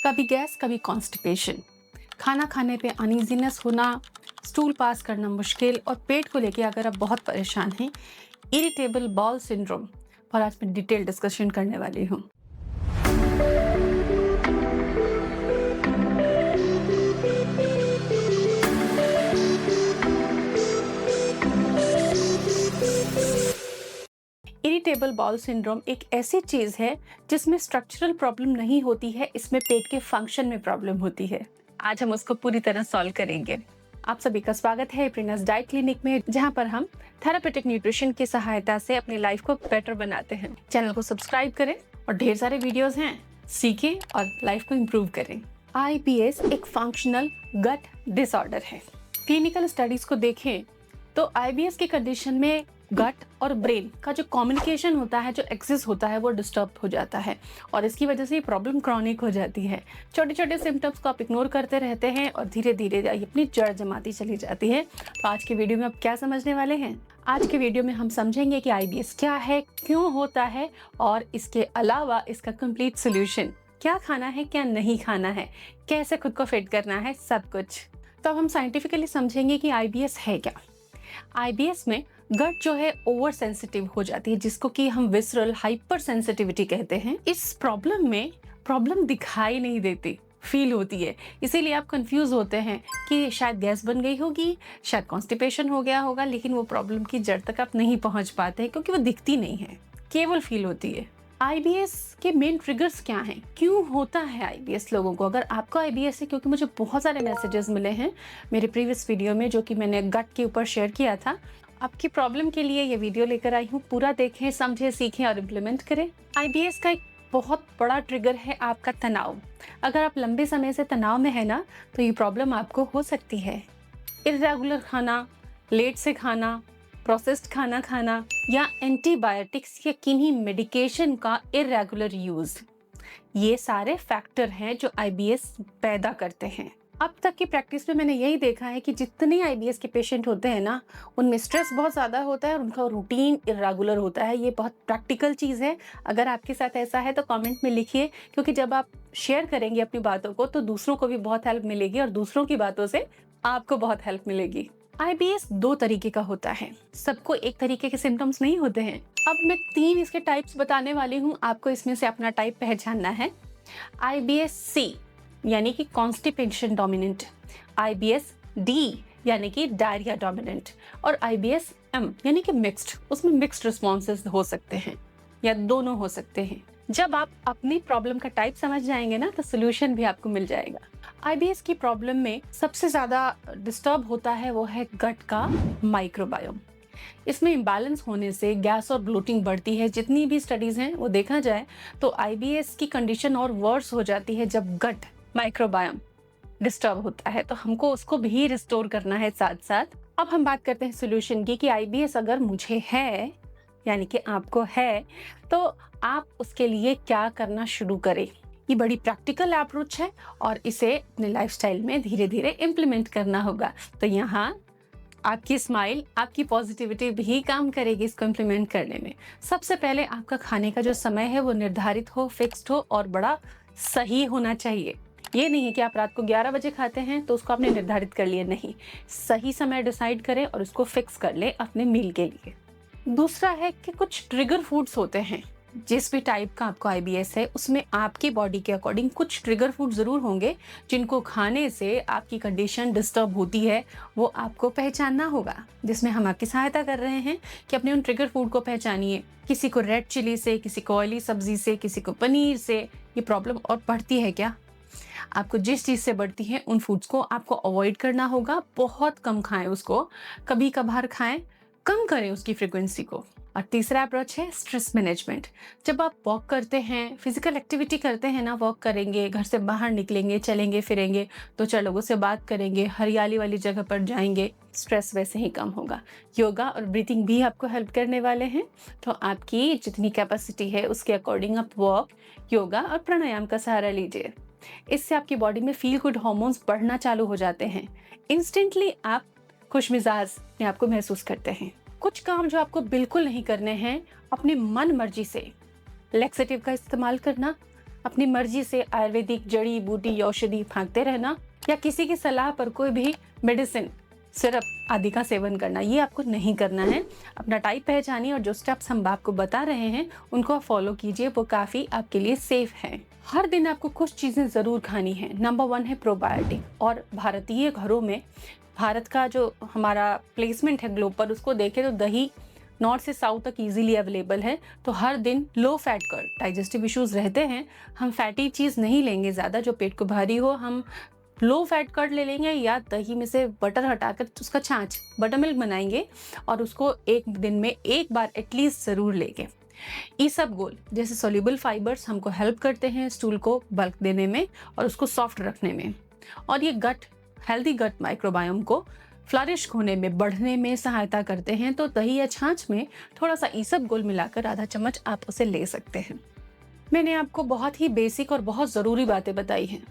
कभी गैस, कभी कॉन्स्टिपेशन, खाना खाने पे अनईजीनेस होना, स्टूल पास करना मुश्किल और पेट को लेके अगर आप बहुत परेशान हैं, इरिटेबल बाउल सिंड्रोम पर आज मैं डिटेल डिस्कशन करने वाली हूँ। इरिटेबल बाउल सिंड्रोम एक ऐसी चीज़ है जिसमें स्ट्रक्चरल प्रॉब्लम नहीं होती है, इसमें पेट के फंक्शन में प्रॉब्लम होती है। आज हम उसको पूरी तरह सॉल्व करेंगे। आप सभी का स्वागत है प्रिनास डाइट क्लिनिक में, जहां पर हम थेरापेटिक न्यूट्रिशन की सहायता से अपनी लाइफ को बेटर बनाते हैं। चैनल को सब्सक्राइब करें और ढेर सारे वीडियोस हैं, सीखें और लाइफ को इम्प्रूव करें। IBS एक फंक्शनल गट डिसऑर्डर है। क्लिनिकल स्टडीज को देखें तो IBS की कंडीशन में गट और ब्रेन का जो कम्युनिकेशन होता है, जो एक्सेस होता है, वो डिस्टर्ब हो जाता है और इसकी वजह से ये प्रॉब्लम क्रॉनिक हो जाती है। छोटे छोटे सिम्टम्स को आप इग्नोर करते रहते हैं और धीरे धीरे ये अपनी जड़ जमाती चली जाती है। तो आज के वीडियो में आप क्या समझने वाले हैं? आज के वीडियो में हम समझेंगे कि IBS क्या है, क्यों होता है और इसके अलावा इसका कंप्लीट सोल्यूशन, क्या खाना है, क्या नहीं खाना है, कैसे खुद को फिट करना है, सब कुछ। तो अब हम साइंटिफिकली समझेंगे कि IBS है क्या। IBS में गट जो है ओवर सेंसिटिव हो जाती है, जिसको कि हम विसरल हाइपर सेंसिटिविटी कहते हैं। इस प्रॉब्लम में प्रॉब्लम दिखाई नहीं देती, फील होती है, इसीलिए आप कंफ्यूज होते हैं कि शायद गैस बन गई होगी, शायद कॉन्स्टिपेशन हो गया होगा, लेकिन वो प्रॉब्लम की जड़ तक आप नहीं पहुंच पाते क्योंकि वो दिखती नहीं है, केवल फील होती है। IBS के मेन ट्रिगर्स क्या हैं? क्यों होता है IBS लोगों को? अगर आपको IBS है, क्योंकि मुझे बहुत सारे मैसेजेस मिले हैं मेरे प्रीवियस वीडियो में जो कि मैंने गट के ऊपर शेयर किया था। आपकी प्रॉब्लम के लिए ये वीडियो लेकर आई हूँ। पूरा देखें, समझें, सीखें और इम्प्लीमेंट करें। IBS का एक बहुत बड़ा ट्रिगर है आपका तनाव। अगर आप लंबे समय से तनाव में है ना, तो ये प्रॉब्लम आपको हो सकती है। इर्रेगुलर खाना, लेट से खाना, प्रोसेस्ड खाना खाना या एंटीबायोटिक्स या किन्हीं मेडिकेशन का इर्रेगुलर यूज, ये सारे फैक्टर हैं जो IBS पैदा करते हैं। अब तक की प्रैक्टिस में मैंने यही देखा है कि जितने IBS के पेशेंट होते हैं ना, उनमें स्ट्रेस बहुत ज़्यादा होता है और उनका रूटीन इर्रेगुलर होता है। ये बहुत प्रैक्टिकल चीज़ है। अगर आपके साथ ऐसा है तो कमेंट में लिखिए, क्योंकि जब आप शेयर करेंगे अपनी बातों को तो दूसरों को भी बहुत हेल्प मिलेगी और दूसरों की बातों से आपको बहुत हेल्प मिलेगी। IBS दो तरीके का होता है, सबको एक तरीके के सिम्टम्स नहीं होते हैं। अब मैं 3 इसके टाइप्स बताने वाली हूँ, आपको इसमें से अपना टाइप पहचानना है। IBS C यानी कि कॉन्स्टिपेशन डोमिनेंट, IBS D यानी कि डायरिया डोमिनेंट और IBS M यानी कि मिक्स्ड। उसमें मिक्स्ड रिस्पॉन्सेज हो सकते हैं या दोनों हो सकते हैं। जब आप अपनी प्रॉब्लम का टाइप समझ जाएंगे ना, तो सोल्यूशन भी आपको मिल जाएगा। IBS की प्रॉब्लम में सबसे ज़्यादा डिस्टर्ब होता है वो है गट का माइक्रोबायोम। इसमें इम्बैलेंस होने से गैस और ब्लोटिंग बढ़ती है। जितनी भी स्टडीज़ हैं वो देखा जाए तो IBS की कंडीशन और वर्स हो जाती है जब गट माइक्रोबायोम डिस्टर्ब होता है, तो हमको उसको भी रिस्टोर करना है साथ साथ। अब हम बात करते हैं सोल्यूशन की कि IBS अगर मुझे है यानी कि आपको है, तो आप उसके लिए क्या करना शुरू करें। ये बड़ी प्रैक्टिकल अप्रोच है और इसे अपने लाइफस्टाइल में धीरे धीरे इम्प्लीमेंट करना होगा। तो यहाँ आपकी स्माइल, आपकी पॉजिटिविटी भी काम करेगी इसको इम्प्लीमेंट करने में। सबसे पहले आपका खाने का जो समय है वो निर्धारित हो, फिक्स्ड हो और बड़ा सही होना चाहिए। ये नहीं है कि आप रात को 11 बजे खाते हैं तो उसको आपने निर्धारित कर लिया, नहीं, सही समय डिसाइड करें और उसको फिक्स कर ले अपने मील के लिए। दूसरा है कि कुछ ट्रिगर फूड्स होते हैं। जिस भी टाइप का आपको IBS है उसमें आपकी बॉडी के अकॉर्डिंग कुछ ट्रिगर फूड ज़रूर होंगे जिनको खाने से आपकी कंडीशन डिस्टर्ब होती है, वो आपको पहचानना होगा। जिसमें हम आपकी सहायता कर रहे हैं कि अपने उन ट्रिगर फूड को पहचानिए। किसी को रेड चिली से, किसी को ऑयली सब्जी से, किसी को पनीर से ये प्रॉब्लम और बढ़ती है क्या? आपको जिस चीज़ से बढ़ती है उन फूड्स को आपको अवॉइड करना होगा। बहुत कम खाएं उसको, कभी कभार खाएं, कम करें उसकी फ्रिक्वेंसी को। और तीसरा अप्रोच है स्ट्रेस मैनेजमेंट। जब आप वॉक करते हैं, फिजिकल एक्टिविटी करते हैं ना, वॉक करेंगे, घर से बाहर निकलेंगे, चलेंगे फिरेंगे, दो चार लोगों से बात करेंगे, हरियाली वाली जगह पर जाएंगे, स्ट्रेस वैसे ही कम होगा। योगा और ब्रीथिंग भी आपको हेल्प करने वाले हैं। तो आपकी जितनी कैपेसिटी है उसके अकॉर्डिंग आप वॉक, योगा और प्राणायाम का सहारा लीजिए। इससे आपकी बॉडी में फील गुड हार्मोन्स बढ़ना चालू हो जाते हैं। इंस्टेंटली आप खुशमिजाज में आपको महसूस करते हैं। कुछ काम जो आपको बिल्कुल नहीं करने हैं, अपने मन मर्जी से लैक्सेटिव का इस्तेमाल करना, अपनी मर्जी से आयुर्वेदिक जड़ी बूटी औषधि फाँकते रहना या किसी की सलाह पर कोई भी मेडिसिन, सिरप आदि का सेवन करना, ये आपको नहीं करना है। अपना टाइप पहचानिए और जो स्टेप्स हम आपको बता रहे हैं उनको आप फॉलो कीजिए, वो काफ़ी आपके लिए सेफ हैं। हर दिन आपको कुछ चीज़ें ज़रूर खानी है। नंबर 1 है प्रोबायोटिक, और भारतीय घरों में भारत का जो हमारा प्लेसमेंट है ग्लोब पर, उसको देखें तो दही नॉर्थ से साउथ तक इजीली अवेलेबल है। तो हर दिन लो फैट कर, डाइजेस्टिव इश्यूज रहते हैं, हम फैटी चीज़ नहीं लेंगे ज़्यादा जो पेट को भारी हो, हम लो फैट कर्ड ले लेंगे या दही में से बटर हटाकर उसका छाछ बटर मिल्क बनाएंगे और उसको एक दिन में एक बार एटलीस्ट ज़रूर लेंगे। ईसबगोल जैसे सोल्यूबल फाइबर्स हमको हेल्प करते हैं स्टूल को बल्क देने में और उसको सॉफ्ट रखने में, और ये गट हेल्दी गट माइक्रोबायोम को फ्लरिश होने में, बढ़ने में सहायता करते हैं। तो दही या छाछ में थोड़ा सा ईसबगोल मिलाकर आधा चम्मच आप उसे ले सकते हैं। मैंने आपको बहुत ही बेसिक और बहुत ज़रूरी बातें बताई हैं।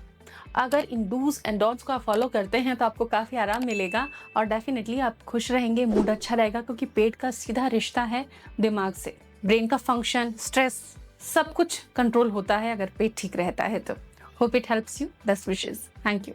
अगर इन डूज एंड डोंट्स को आप फॉलो करते हैं तो आपको काफ़ी आराम मिलेगा और डेफिनेटली आप खुश रहेंगे, मूड अच्छा रहेगा, क्योंकि पेट का सीधा रिश्ता है दिमाग से। ब्रेन का फंक्शन, स्ट्रेस, सब कुछ कंट्रोल होता है अगर पेट ठीक रहता है तो। Hope it helps you. Best wishes. Thank you.